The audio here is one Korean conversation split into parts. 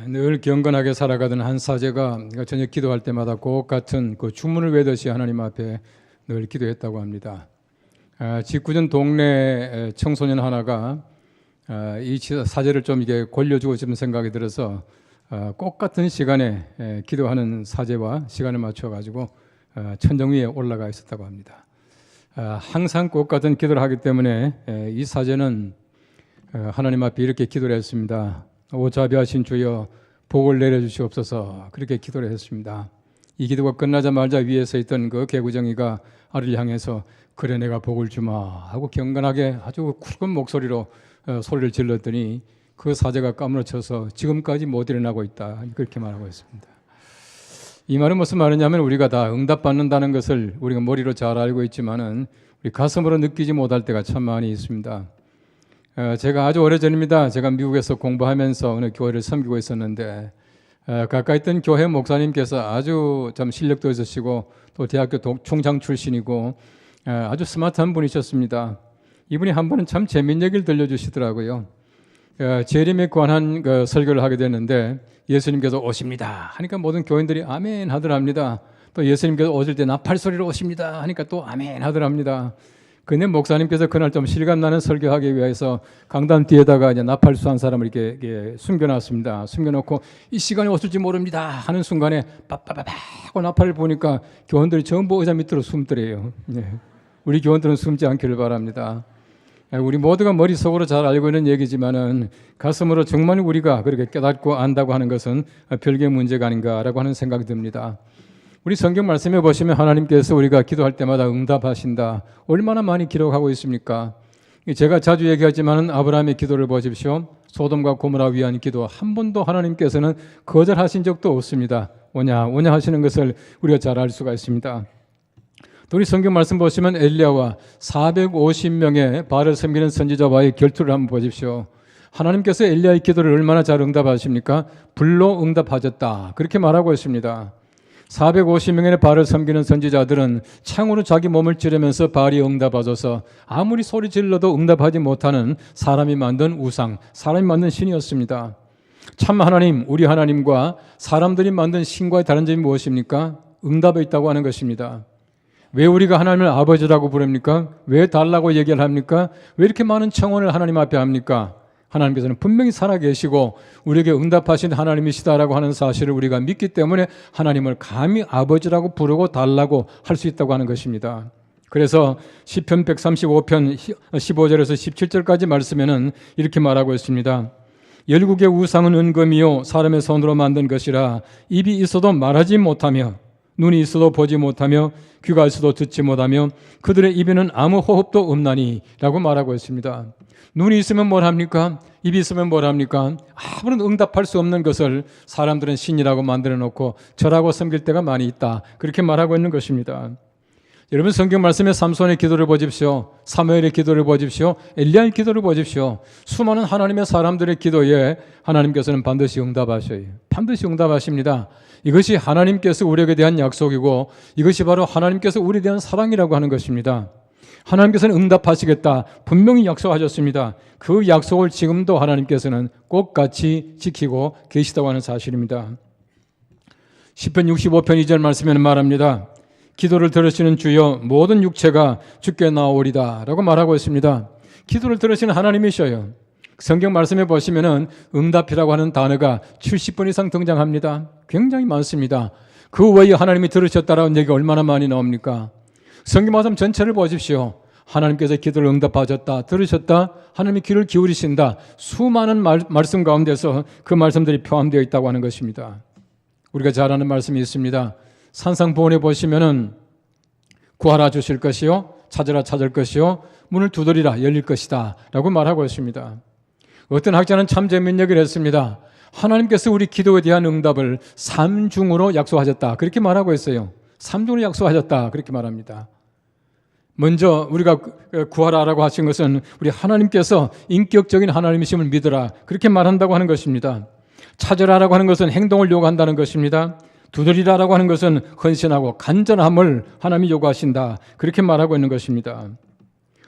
늘 경건하게 살아가던 한 사제가 저녁 기도할 때마다 꼭 같은 그 주문을 외듯이 하나님 앞에 늘 기도했다고 합니다. 직구전 동네 청소년 하나가 이 사제를 좀 이게 권려주고 싶은 생각이 들어서 꼭 같은 시간에 기도하는 사제와 시간을 맞춰가지고 천정 위에 올라가 있었다고 합니다. 항상 꼭 같은 기도를 하기 때문에 이 사제는 하나님 앞에 이렇게 기도를 했습니다. 오 자비하신 주여 복을 내려주시옵소서. 그렇게 기도를 했습니다. 이 기도가 끝나자마자 위에서 있던 그 개구쟁이가 아를 향해서 그래 내가 복을 주마 하고 경건하게 아주 굵은 목소리로 소리를 질렀더니 그 사제가 까무러쳐서 지금까지 못 일어나고 있다 그렇게 말하고 있습니다. 이 말은 무슨 말이냐면 우리가 다 응답받는다는 것을 우리가 머리로 잘 알고 있지만은 우리 가슴으로 느끼지 못할 때가 참 많이 있습니다. 제가 아주 오래전입니다. 제가 미국에서 공부하면서 어느 교회를 섬기고 있었는데 가까이 있던 교회 목사님께서 아주 참 실력도 있으시고 또 대학교 총장 출신이고 아주 스마트한 분이셨습니다. 이분이 한 번은 참 재미있는 얘기를 들려주시더라고요. 재림에 관한 설교를 하게 됐는데 예수님께서 오십니다 하니까 모든 교인들이 아멘 하더랍니다. 또 예수님께서 오실 때 나팔 소리로 오십니다 하니까 또 아멘 하더랍니다. 근데 목사님께서 그날 좀 실감나는 설교하기 위해서 강단 뒤에다가 이제 나팔수 한 사람을 이렇게 숨겨놨습니다. 숨겨놓고 이 시간이 오실지 모릅니다 하는 순간에 빠빠빠빠 하고 나팔을 보니까 교원들이 전부 의자 밑으로 숨더래요. 우리 교원들은 숨지 않기를 바랍니다. 우리 모두가 머릿속으로 잘 알고 있는 얘기지만은 가슴으로 정말 우리가 그렇게 깨닫고 안다고 하는 것은 별개의 문제가 아닌가라고 하는 생각이 듭니다. 우리 성경 말씀에 보시면 하나님께서 우리가 기도할 때마다 응답하신다. 얼마나 많이 기록하고 있습니까? 제가 자주 얘기하지만 아브라함의 기도를 보십시오. 소돔과 고모라 위한 기도 한 번도 하나님께서는 거절하신 적도 없습니다. 오냐 하시는 것을 우리가 잘 알 수가 있습니다. 또 우리 성경 말씀 보시면 엘리야와 450명의 바알을 섬기는 선지자와의 결투를 한번 보십시오. 하나님께서 엘리야의 기도를 얼마나 잘 응답하십니까? 불로 응답하셨다. 그렇게 말하고 있습니다. 450명의 바알을 섬기는 선지자들은 창으로 자기 몸을 찌르면서 바알이 응답하셔서 아무리 소리 질러도 응답하지 못하는 사람이 만든 우상, 사람이 만든 신이었습니다. 참 하나님, 우리 하나님과 사람들이 만든 신과의 다른 점이 무엇입니까? 응답에 있다고 하는 것입니다. 왜 우리가 하나님을 아버지라고 부릅니까? 왜 달라고 얘기를 합니까? 왜 이렇게 많은 청원을 하나님 앞에 합니까? 하나님께서는 분명히 살아계시고 우리에게 응답하신 하나님이시다라고 하는 사실을 우리가 믿기 때문에 하나님을 감히 아버지라고 부르고 달라고 할 수 있다고 하는 것입니다. 그래서 시편 135편 15절에서 17절까지 말씀에는 이렇게 말하고 있습니다. 열국의 우상은 은금이요 사람의 손으로 만든 것이라 입이 있어도 말하지 못하며 눈이 있어도 보지 못하며 귀가 있어도 듣지 못하며 그들의 입에는 아무 호흡도 없나니 라고 말하고 있습니다. 눈이 있으면 뭘 합니까? 입이 있으면 뭘 합니까? 아무런 응답할 수 없는 것을 사람들은 신이라고 만들어 놓고 절하고 섬길 때가 많이 있다. 그렇게 말하고 있는 것입니다. 여러분 성경 말씀에 삼손의 기도를 보십시오. 사무엘의 기도를 보십시오. 엘리야의 기도를 보십시오. 수많은 하나님의 사람들의 기도에 하나님께서는 반드시 응답하셔요. 반드시 응답하십니다. 이것이 하나님께서 우리에게 대한 약속이고 이것이 바로 하나님께서 우리에 대한 사랑이라고 하는 것입니다. 하나님께서는 응답하시겠다 분명히 약속하셨습니다. 그 약속을 지금도 하나님께서는 꼭 같이 지키고 계시다고 하는 사실입니다. 시편 65편 2절 말씀에는 말합니다. 기도를 들으시는 주여 모든 육체가 주께 나오리다 라고 말하고 있습니다. 기도를 들으시는 하나님이셔요. 성경 말씀에 보시면은 응답이라고 하는 단어가 70번 이상 등장합니다. 굉장히 많습니다. 그 외에 하나님이 들으셨다라는 얘기가 얼마나 많이 나옵니까? 성경 말씀 전체를 보십시오. 하나님께서 기도를 응답하셨다, 들으셨다, 하나님이 귀를 기울이신다. 수많은 말씀 가운데서 그 말씀들이 포함되어 있다고 하는 것입니다. 우리가 잘 아는 말씀이 있습니다. 산상보훈에 보시면은 구하라 주실 것이요 찾으라 찾을 것이요 문을 두드리라 열릴 것이다 라고 말하고 있습니다. 어떤 학자는 참 재미있는 얘기를 했습니다. 하나님께서 우리 기도에 대한 응답을 3중으로 약속하셨다 그렇게 말하고 있어요. 3중으로 약속하셨다 그렇게 말합니다. 먼저 우리가 구하라라고 하신 것은 우리 하나님께서 인격적인 하나님이심을 믿으라 그렇게 말한다고 하는 것입니다. 찾으라라고 하는 것은 행동을 요구한다는 것입니다. 두드리라라고 하는 것은 헌신하고 간절함을 하나님이 요구하신다 그렇게 말하고 있는 것입니다.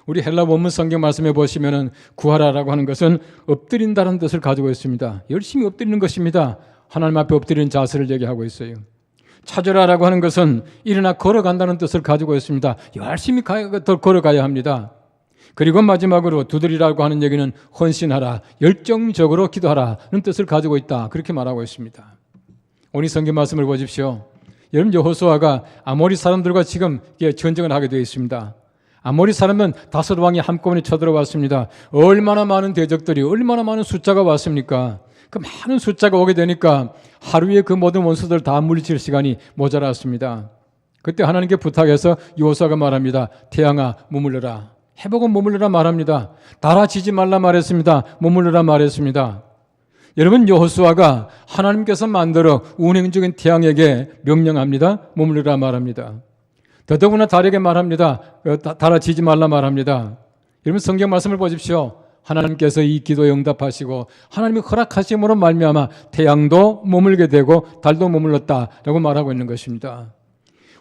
우리 헬라 원문 성경 말씀에 보시면은 구하라라고 하는 것은 엎드린다는 뜻을 가지고 있습니다. 열심히 엎드리는 것입니다. 하나님 앞에 엎드리는 자세를 얘기하고 있어요. 찾으라라고 하는 것은 일어나 걸어간다는 뜻을 가지고 있습니다. 열심히 더 걸어가야 합니다. 그리고 마지막으로 두드리라고 하는 얘기는 헌신하라, 열정적으로 기도하라는 뜻을 가지고 있다. 그렇게 말하고 있습니다. 오늘 성경 말씀을 보십시오. 여러분, 여호수아가 아모리 사람들과 지금 전쟁을 하게 되어 있습니다. 아모리 사람은 다섯 왕이 한꺼번에 쳐들어왔습니다. 얼마나 많은 대적들이, 얼마나 많은 숫자가 왔습니까? 그 많은 숫자가 오게 되니까 하루에 그 모든 원수들 다 물리칠 시간이 모자랐습니다. 그때 하나님께 부탁해서 여호수아가 말합니다. 태양아, 머물러라. 해보고 머물러라 말합니다. 달아지지 말라 말했습니다. 머물러라 말했습니다. 여러분, 여호수아가 하나님께서 만들어 운행적인 태양에게 명령합니다. 머물러라 말합니다. 더더구나 달에게 말합니다. 달아지지 말라 말합니다. 여러분, 성경 말씀을 보십시오. 하나님께서 이 기도에 응답하시고 하나님이 허락하심으로 말미암아 태양도 머물게 되고 달도 머물렀다라고 말하고 있는 것입니다.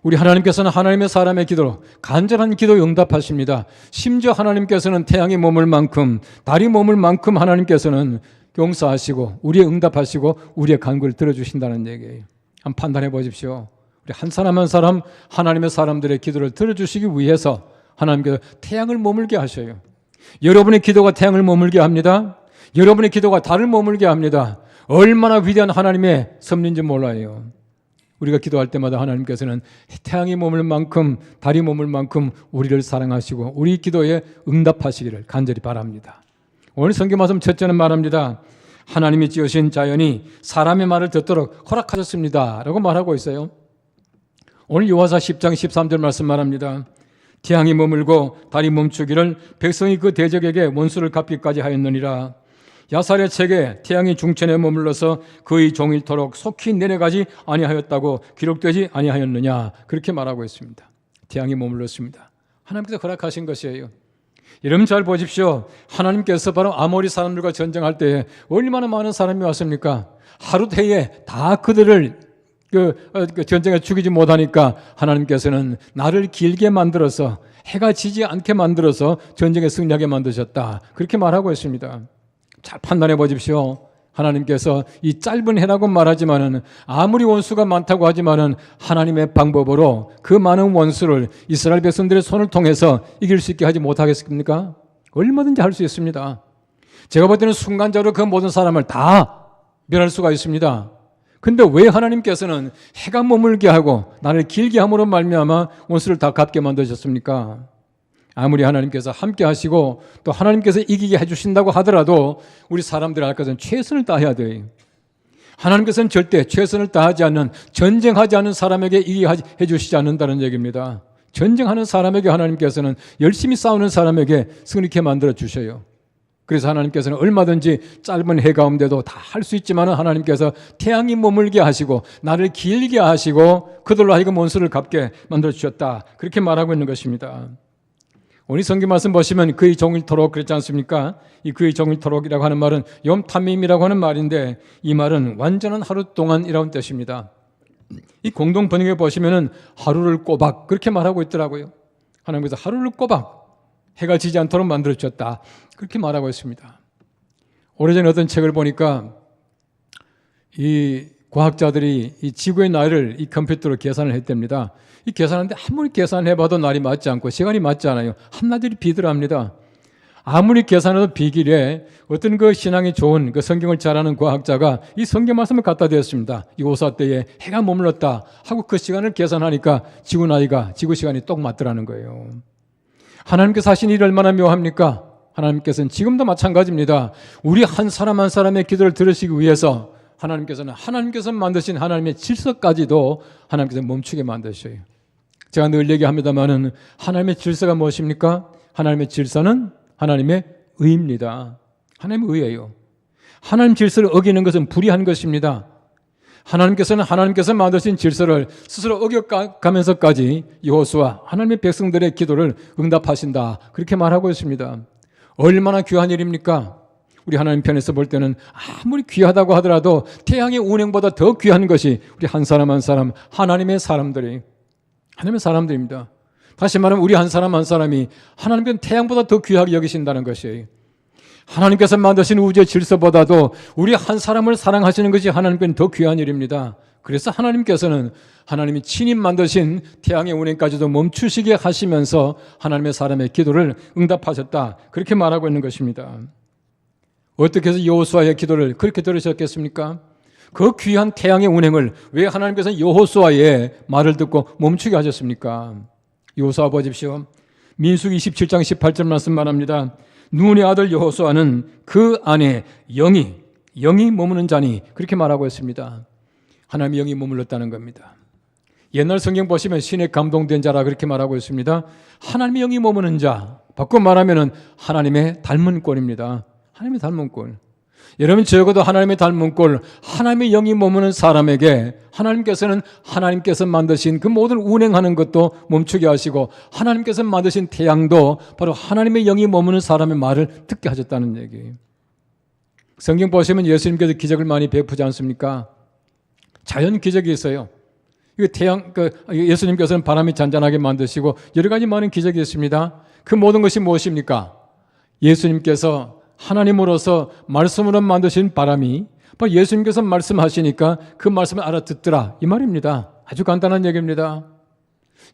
우리 하나님께서는 하나님의 사람의 기도로 간절한 기도에 응답하십니다. 심지어 하나님께서는 태양이 머물 만큼, 달이 머물 만큼 하나님께서는 용서하시고 우리의 응답하시고 우리의 간구를 들어주신다는 얘기예요. 한번 판단해 보십시오. 우리 한 사람 한 사람 하나님의 사람들의 기도를 들어주시기 위해서 하나님께서 태양을 머물게 하셔요. 여러분의 기도가 태양을 머물게 합니다. 여러분의 기도가 달을 머물게 합니다. 얼마나 위대한 하나님의 섭리인지 몰라요. 우리가 기도할 때마다 하나님께서는 태양이 머물 만큼, 달이 머물 만큼 우리를 사랑하시고 우리 기도에 응답하시기를 간절히 바랍니다. 오늘 성경 말씀 첫째는 말합니다. 하나님이 지으신 자연이 사람의 말을 듣도록 허락하셨습니다 라고 말하고 있어요. 오늘 요한사 10장 13절 말씀 말합니다. 태양이 머물고 달이 멈추기를 백성이 그 대적에게 원수를 갚기까지 하였느니라. 야살의 책에 태양이 중천에 머물러서 그의 종일토록 속히 내려가지 아니하였다고 기록되지 아니하였느냐, 그렇게 말하고 있습니다. 태양이 머물렀습니다. 하나님께서 허락하신 것이에요. 여러분 잘 보십시오. 하나님께서 바로 아모리 사람들과 전쟁할 때에 얼마나 많은 사람이 왔습니까? 하루 태에 다 그들을 전쟁에 죽이지 못하니까 하나님께서는 나를 길게 만들어서 해가 지지 않게 만들어서 전쟁에 승리하게 만드셨다, 그렇게 말하고 있습니다. 잘 판단해 보십시오. 하나님께서 이 짧은 해라고 말하지만은 아무리 원수가 많다고 하지만은 하나님의 방법으로 그 많은 원수를 이스라엘 백성들의 손을 통해서 이길 수 있게 하지 못하겠습니까? 얼마든지 할 수 있습니다. 제가 볼 때는 순간적으로 그 모든 사람을 다 멸할 수가 있습니다. 근데 왜 하나님께서는 해가 머물게 하고 나를 길게 함으로 말미암아 원수를 다 갚게 만드셨습니까? 아무리 하나님께서 함께 하시고 또 하나님께서 이기게 해주신다고 하더라도 우리 사람들이 할 것은 최선을 다해야 돼요. 하나님께서는 절대 최선을 다하지 않는, 전쟁하지 않는 사람에게 이기게 해주시지 않는다는 얘기입니다. 전쟁하는 사람에게 하나님께서는, 열심히 싸우는 사람에게 승리케 만들어 주셔요. 그래서 하나님께서는 얼마든지 짧은 해 가운데도 다 할 수 있지만 하나님께서 태양이 머물게 하시고 나를 길게 하시고 그들로 하여금 원수를 갚게 만들어 주셨다, 그렇게 말하고 있는 것입니다. 오늘 성경 말씀 보시면 그의 종일토록 그랬지 않습니까? 이 그의 종일토록이라고 하는 말은 염탐밈이라고 하는 말인데 이 말은 완전한 하루 동안이라는 뜻입니다. 이 공동 번역에 보시면은 하루를 꼬박 그렇게 말하고 있더라고요. 하나님께서 하루를 꼬박 해가 지지 않도록 만들어 주셨다, 그렇게 말하고 있습니다. 오래전에 어떤 책을 보니까 이 과학자들이 이 지구의 나이를 이 컴퓨터로 계산을 했답니다. 이 계산하는데 아무리 계산해봐도 날이 맞지 않고 시간이 맞지 않아요. 한나절이 비더랍니다. 아무리 계산해도 비길에 어떤 그 신앙이 좋은 그 성경을 잘 아는 과학자가 이 성경 말씀을 갖다 대었습니다. 이 오사 때에 해가 머물렀다 하고 그 시간을 계산하니까 지구 나이가 지구 시간이 똑 맞더라는 거예요. 하나님께서 하신 일이 얼마나 묘합니까? 하나님께서는 지금도 마찬가지입니다. 우리 한 사람 한 사람의 기도를 들으시기 위해서 하나님께서 만드신 하나님의 질서까지도 하나님께서 멈추게 만드셔요. 제가 늘 얘기합니다마는 하나님의 질서가 무엇입니까? 하나님의 질서는 하나님의 의입니다. 하나님의 의예요. 하나님 질서를 어기는 것은 불의한 것입니다. 하나님께서 만드신 질서를 스스로 어겨가면서까지 여호수아 하나님의 백성들의 기도를 응답하신다, 그렇게 말하고 있습니다. 얼마나 귀한 일입니까? 우리 하나님 편에서 볼 때는 아무리 귀하다고 하더라도 태양의 운행보다 더 귀한 것이 우리 한 사람 한 사람 하나님의 사람들입니다. 다시 말하면 우리 한 사람 한 사람이 하나님께는 태양보다 더 귀하게 여기신다는 것이에요. 하나님께서 만드신 우주의 질서보다도 우리 한 사람을 사랑하시는 것이 하나님께는 더 귀한 일입니다. 그래서 하나님께서는 하나님이 친히 만드신 태양의 운행까지도 멈추시게 하시면서 하나님의 사람의 기도를 응답하셨다. 그렇게 말하고 있는 것입니다. 어떻게 해서 여호수아의 기도를 그렇게 들으셨겠습니까? 그 귀한 태양의 운행을 왜 하나님께서 여호수아의 말을 듣고 멈추게 하셨습니까? 여호수아 보십시오. 민수기 27장 18절 말씀 말합니다. 눈의 아들 여호수아는 그 안에 영이 머무는 자니 그렇게 말하고 있습니다. 하나님의 영이 머물렀다는 겁니다. 옛날 성경 보시면 신에 감동된 자라 그렇게 말하고 있습니다. 하나님의 영이 머무는 자, 바꿔 말하면 하나님의 닮은 꼴입니다. 하나님의 닮은 꼴. 여러분 적어도 하나님의 닮은 꼴, 하나님의 영이 머무는 사람에게 하나님께서는 하나님께서 만드신 그 모든 운행하는 것도 멈추게 하시고 하나님께서 만드신 태양도 바로 하나님의 영이 머무는 사람의 말을 듣게 하셨다는 얘기예요. 성경 보시면 예수님께서 기적을 많이 베푸지 않습니까? 자연 기적이 있어요. 이거 예수님께서는 바람이 잔잔하게 만드시고 여러 가지 많은 기적이 있습니다. 그 모든 것이 무엇입니까? 예수님께서 하나님으로서 말씀으로 만드신 바람이 바로 예수님께서 말씀하시니까 그 말씀을 알아듣더라 이 말입니다. 아주 간단한 얘기입니다.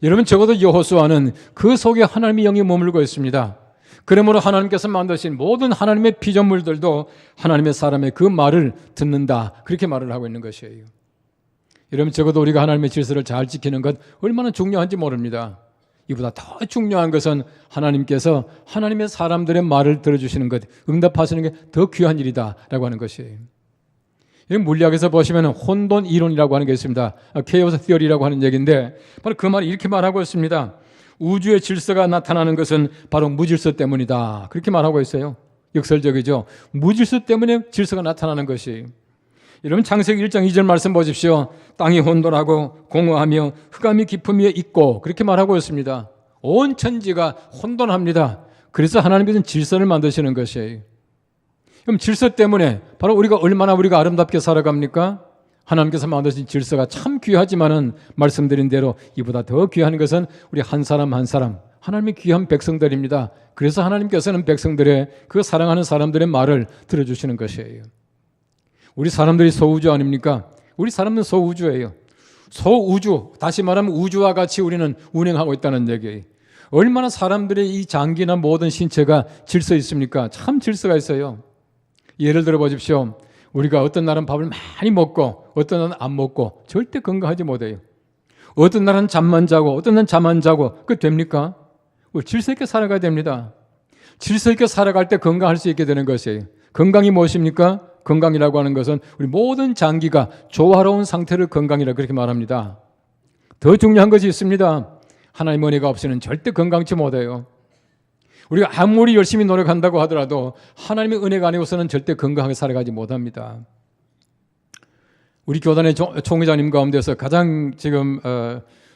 여러분 적어도 여호수아는 그 속에 하나님의 영이 머물고 있습니다. 그러므로 하나님께서 만드신 모든 하나님의 피조물들도 하나님의 사람의 그 말을 듣는다 그렇게 말을 하고 있는 것이에요. 여러분 적어도 우리가 하나님의 질서를 잘 지키는 것 얼마나 중요한지 모릅니다. 이보다 더 중요한 것은 하나님께서 하나님의 사람들의 말을 들어주시는 것, 응답하시는 게 더 귀한 일이다라고 하는 것이에요. 물리학에서 보시면 혼돈 이론이라고 하는 게 있습니다. 케이오스 티어리라고 하는 얘기인데 바로 그 말이 이렇게 말하고 있습니다. 우주의 질서가 나타나는 것은 바로 무질서 때문이다. 그렇게 말하고 있어요. 역설적이죠. 무질서 때문에 질서가 나타나는 것이. 여러분 창세기 1장 2절 말씀 보십시오. 땅이 혼돈하고 공허하며 흑암이 깊음 위에 있고 그렇게 말하고 있습니다. 온 천지가 혼돈합니다. 그래서 하나님께서는 질서를 만드시는 것이에요. 그럼 질서 때문에 바로 얼마나 우리가 아름답게 살아갑니까? 하나님께서 만드신 질서가 참 귀하지만은 말씀드린 대로 이보다 더 귀한 것은 우리 한 사람 한 사람 하나님의 귀한 백성들입니다. 그래서 하나님께서는 백성들의 그 사랑하는 사람들의 말을 들어주시는 것이에요. 우리 사람들이 소우주 아닙니까? 우리 사람은 소우주예요. 소우주, 다시 말하면 우주와 같이 우리는 운행하고 있다는 얘기예요. 얼마나 사람들의 이 장기나 모든 신체가 질서 있습니까? 참 질서가 있어요. 예를 들어 보십시오. 우리가 어떤 날은 밥을 많이 먹고 어떤 날은 안 먹고 절대 건강하지 못해요. 어떤 날은 잠만 자고 어떤 날은 잠 안 자고 그게 됩니까? 질서 있게 살아가야 됩니다. 질서 있게 살아갈 때 건강할 수 있게 되는 것이에요. 건강이 무엇입니까? 건강이라고 하는 것은 우리 모든 장기가 조화로운 상태를 건강이라고 그렇게 말합니다. 더 중요한 것이 있습니다. 하나님의 은혜가 없이는 절대 건강치 못해요. 우리가 아무리 열심히 노력한다고 하더라도 하나님의 은혜가 아니고서는 절대 건강하게 살아가지 못합니다. 우리 교단의 총회장님 가운데서 가장 지금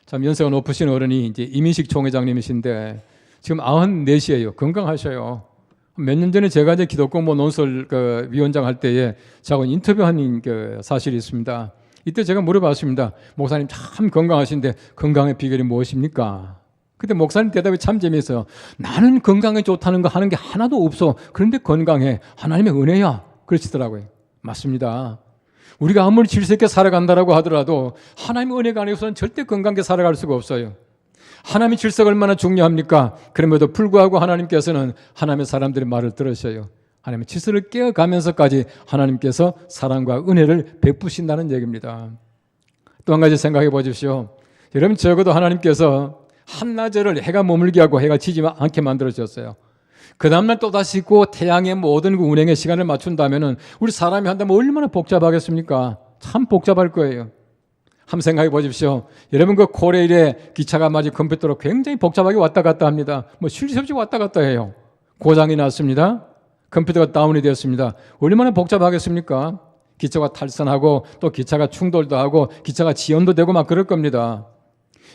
참 연세가 높으신 어른이 이제 이민식 총회장님이신데 지금 94이에요. 건강하셔요. 몇 년 전에 제가 이제 기독공부 논설 위원장 할 때에 저하고 인터뷰한 사실이 있습니다. 이때 제가 물어봤습니다. 목사님 참 건강하신데 건강의 비결이 무엇입니까? 그때 목사님 대답이 참 재미있어요. 나는 건강에 좋다는 거 하는 게 하나도 없어. 그런데 건강해. 하나님의 은혜야. 그러시더라고요. 맞습니다. 우리가 아무리 질서 있게 살아간다라고 하더라도 하나님의 은혜가 아니고서는 절대 건강하게 살아갈 수가 없어요. 하나님의 질서가 얼마나 중요합니까? 그럼에도 불구하고 하나님께서는 하나님의 사람들의 말을 들으셔요. 하나님의 질서를 깨어가면서까지 하나님께서 사랑과 은혜를 베푸신다는 얘기입니다. 또 한 가지 생각해 보십시오. 여러분 적어도 하나님께서 한낮을 해가 머물게 하고 해가 지지 않게 만들어주셨어요. 그 다음날 또다시 있고 태양의 모든 그 운행의 시간을 맞춘다면 우리 사람이 한다면 얼마나 복잡하겠습니까? 참 복잡할 거예요. 한번 생각해 보십시오. 여러분 그 코레일에 기차가 마치 컴퓨터로 굉장히 복잡하게 왔다 갔다 합니다. 쉴 새 없이 왔다 갔다 해요. 고장이 났습니다. 컴퓨터가 다운이 되었습니다. 얼마나 복잡하겠습니까? 기차가 탈선하고 또 기차가 충돌도 하고 기차가 지연도 되고 막 그럴 겁니다.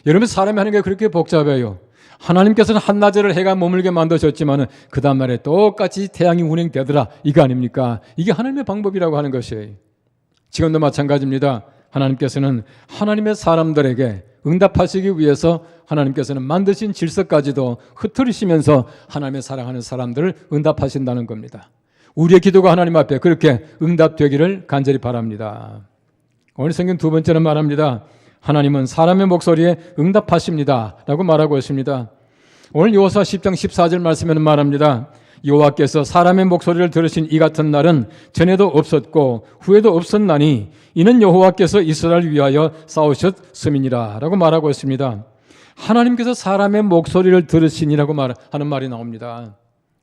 여러분 사람이 하는 게 그렇게 복잡해요. 하나님께서는 한낮을 해가 머물게 만드셨지만 그 다음날에 똑같이 태양이 운행되더라 이거 아닙니까? 이게 하나님의 방법이라고 하는 것이에요. 지금도 마찬가지입니다. 하나님께서는 하나님의 사람들에게 응답하시기 위해서 하나님께서는 만드신 질서까지도 흐트리시면서 하나님의 사랑하는 사람들을 응답하신다는 겁니다. 우리의 기도가 하나님 앞에 그렇게 응답되기를 간절히 바랍니다. 오늘 성경 두 번째는 말합니다. 하나님은 사람의 목소리에 응답하십니다 라고 말하고 있습니다. 오늘 여호수아 10장 14절 말씀에는 말합니다. 여호와께서 사람의 목소리를 들으신 이 같은 날은 전에도 없었고 후에도 없었나니 이는 여호와께서 이스라엘을 위하여 싸우셨음이니라 라고 말하고 있습니다. 하나님께서 사람의 목소리를 들으시니라고 하는 말이 나옵니다.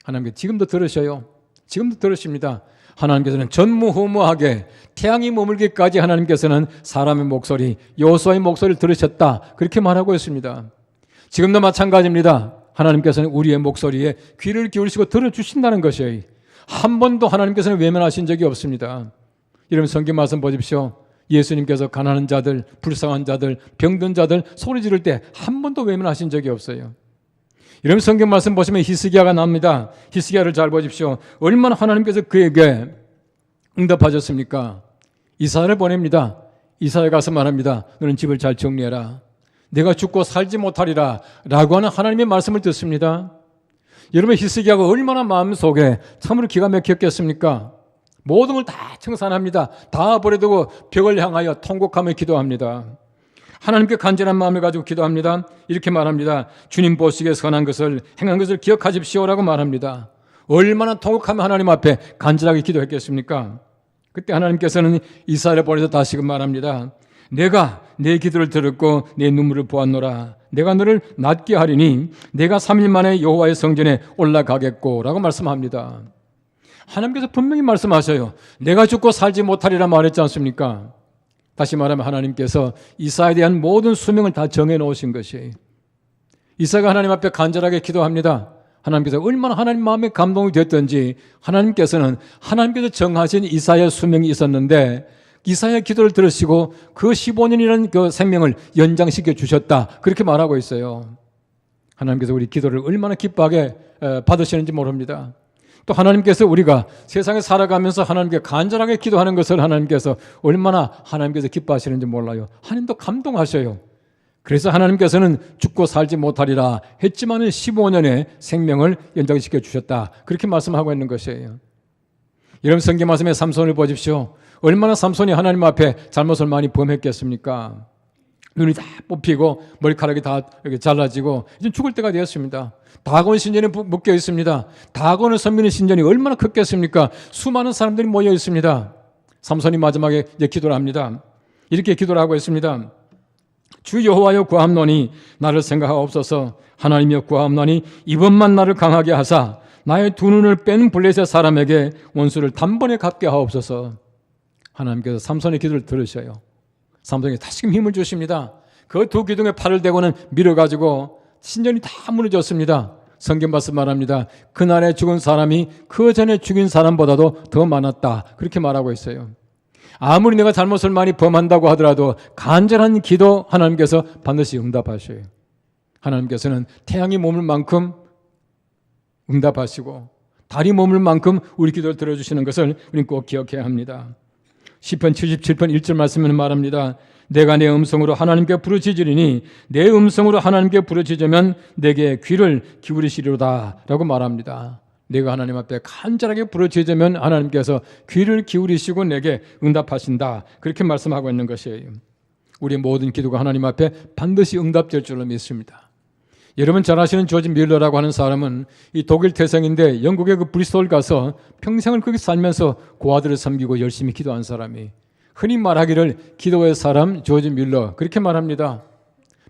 하나님께서 지금도 들으셔요. 지금도 들으십니다. 하나님께서는 전무후무하게 태양이 머물기까지 하나님께서는 사람의 목소리, 여호수아의 목소리를 들으셨다 그렇게 말하고 있습니다. 지금도 마찬가지입니다. 하나님께서는 우리의 목소리에 귀를 기울이시고 들어주신다는 것이에요. 한 번도 하나님께서는 외면하신 적이 없습니다. 여러분 성경 말씀 보십시오. 예수님께서 가난한 자들, 불쌍한 자들, 병든 자들 소리 지를 때 한 번도 외면하신 적이 없어요. 여러분 성경 말씀 보시면 히스기야가 나옵니다. 히스기야를 잘 보십시오. 얼마나 하나님께서 그에게 응답하셨습니까? 이사야를 보냅니다. 이사야 가서 말합니다. 너는 집을 잘 정리해라. 내가 죽고 살지 못하리라 라고 하는 하나님의 말씀을 듣습니다. 여러분 히스기야가 얼마나 마음속에 참으로 기가 막혔겠습니까? 모든 걸 다 청산합니다. 다 버려두고 벽을 향하여 통곡하며 기도합니다. 하나님께 간절한 마음을 가지고 기도합니다. 이렇게 말합니다. 주님 보시기에 선한 것을 행한 것을 기억하십시오라고 말합니다. 얼마나 통곡하며 하나님 앞에 간절하게 기도했겠습니까? 그때 하나님께서는 이사야를 보내서 다시금 말합니다. 내가 내 기도를 들었고 내 눈물을 보았노라. 내가 너를 낫게 하리니 내가 3일 만에 여호와의 성전에 올라가겠고 라고 말씀합니다. 하나님께서 분명히 말씀하셔요. 내가 죽고 살지 못하리라 말했지 않습니까? 다시 말하면 하나님께서 이사야에 대한 모든 수명을 다 정해놓으신 것이에요. 이사야가 하나님 앞에 간절하게 기도합니다. 하나님께서 얼마나 하나님 마음에 감동이 됐던지 하나님께서는 하나님께서 정하신 이사야의 수명이 있었는데 이사야의 기도를 들으시고 그 15년이라는 그 생명을 연장시켜 주셨다 그렇게 말하고 있어요. 하나님께서 우리 기도를 얼마나 기뻐하게 받으시는지 모릅니다. 또 하나님께서 우리가 세상에 살아가면서 하나님께 간절하게 기도하는 것을 하나님께서 얼마나 하나님께서 기뻐하시는지 몰라요. 하나님도 감동하셔요. 그래서 하나님께서는 죽고 살지 못하리라 했지만은 15년의 생명을 연장시켜 주셨다 그렇게 말씀하고 있는 것이에요. 여러분 성경 말씀에 삼손을 보십시오. 얼마나 삼손이 하나님 앞에 잘못을 많이 범했겠습니까? 눈이 다 뽑히고 머리카락이 다 이렇게 잘라지고 이제 죽을 때가 되었습니다. 다곤 신전에 묶여 있습니다. 다곤을 섬기는 신전이 얼마나 컸겠습니까? 수많은 사람들이 모여 있습니다. 삼손이 마지막에 이제 기도를 합니다. 이렇게 기도를 하고 있습니다. 주 여호와여 구함노니 나를 생각하옵소서. 하나님이여 구함노니 이번만 나를 강하게 하사 나의 두 눈을 뺀 블레셋 사람에게 원수를 단번에 갚게 하옵소서. 하나님께서 삼손의 기도를 들으셔요. 삼손에게 다시금 힘을 주십니다. 그 두 기둥에 팔을 대고는 밀어가지고 신전이 다 무너졌습니다. 성경 말씀 말합니다. 그날에 죽은 사람이 그 전에 죽인 사람보다도 더 많았다 그렇게 말하고 있어요. 아무리 내가 잘못을 많이 범한다고 하더라도 간절한 기도 하나님께서 반드시 응답하셔요. 하나님께서는 태양이 머물 만큼 응답하시고 달이 머물 만큼 우리 기도를 들어주시는 것을 우리는 꼭 기억해야 합니다. 시편 77편 1절 말씀에는 말합니다. 내가 내 음성으로 하나님께 부르짖으리니 내 음성으로 하나님께 부르짖으면 내게 귀를 기울이시리로다 라고 말합니다. 내가 하나님 앞에 간절하게 부르짖으면 하나님께서 귀를 기울이시고 내게 응답하신다 그렇게 말씀하고 있는 것이에요. 우리의 모든 기도가 하나님 앞에 반드시 응답될 줄로 믿습니다. 여러분 잘 아시는 조지 밀러라고 하는 사람은 이 독일 태생인데 영국의 그 브리스톨 가서 평생을 거기 살면서 고아들을 섬기고 열심히 기도한 사람이 흔히 말하기를 기도의 사람 조지 밀러 그렇게 말합니다.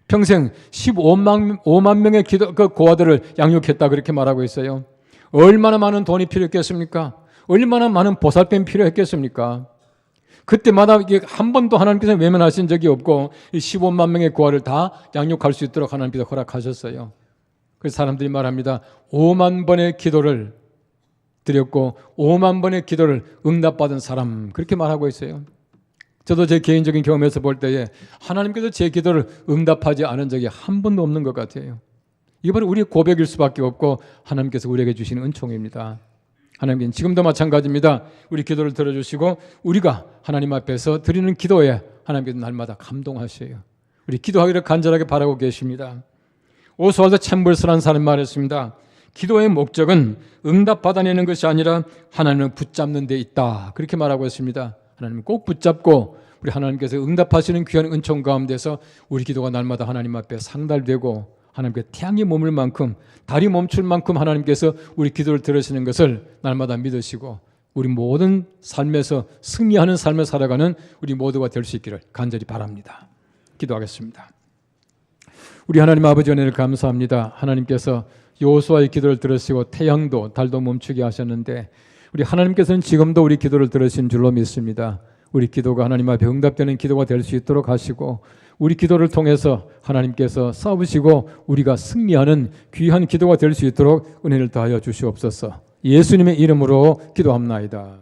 평생 15만 명의 그 고아들을 양육했다 그렇게 말하고 있어요. 얼마나 많은 돈이 필요했겠습니까? 얼마나 많은 보살핌이 필요했겠습니까? 그때마다 이게 한 번도 하나님께서 외면하신 적이 없고 15만 명의 고아를 다 양육할 수 있도록 하나님께서 허락하셨어요. 그래서 사람들이 말합니다. 5만 번의 기도를 드렸고 5만 번의 기도를 응답받은 사람 그렇게 말하고 있어요. 저도 제 개인적인 경험에서 볼 때에 하나님께서 제 기도를 응답하지 않은 적이 한 번도 없는 것 같아요. 이게 바로 우리의 고백일 수밖에 없고 하나님께서 우리에게 주시는 은총입니다. 하나님께는 지금도 마찬가지입니다. 우리 기도를 들어주시고 우리가 하나님 앞에서 드리는 기도에 하나님께서 날마다 감동하셔요. 우리 기도하기를 간절하게 바라고 계십니다. 오스왈드 챔버스라는 사람이 말했습니다. 기도의 목적은 응답 받아내는 것이 아니라 하나님을 붙잡는 데 있다. 그렇게 말하고 있습니다. 하나님을 꼭 붙잡고 우리 하나님께서 응답하시는 귀한 은총 가운데서 우리 기도가 날마다 하나님 앞에 상달되고 하나님께 태양이 머물 만큼, 달이 멈출 만큼 하나님께서 우리 기도를 들으시는 것을 날마다 믿으시고 우리 모든 삶에서 승리하는 삶을 살아가는 우리 모두가 될 수 있기를 간절히 바랍니다. 기도하겠습니다. 우리 하나님 아버지 은혜를 감사합니다. 하나님께서 여호수아의 기도를 들으시고 태양도 달도 멈추게 하셨는데 우리 하나님께서는 지금도 우리 기도를 들으신 줄로 믿습니다. 우리 기도가 하나님 앞에 응답되는 기도가 될 수 있도록 하시고 우리 기도를 통해서 하나님께서 싸우시고 우리가 승리하는 귀한 기도가 될 수 있도록 은혜를 더하여 주시옵소서. 예수님의 이름으로 기도합나이다.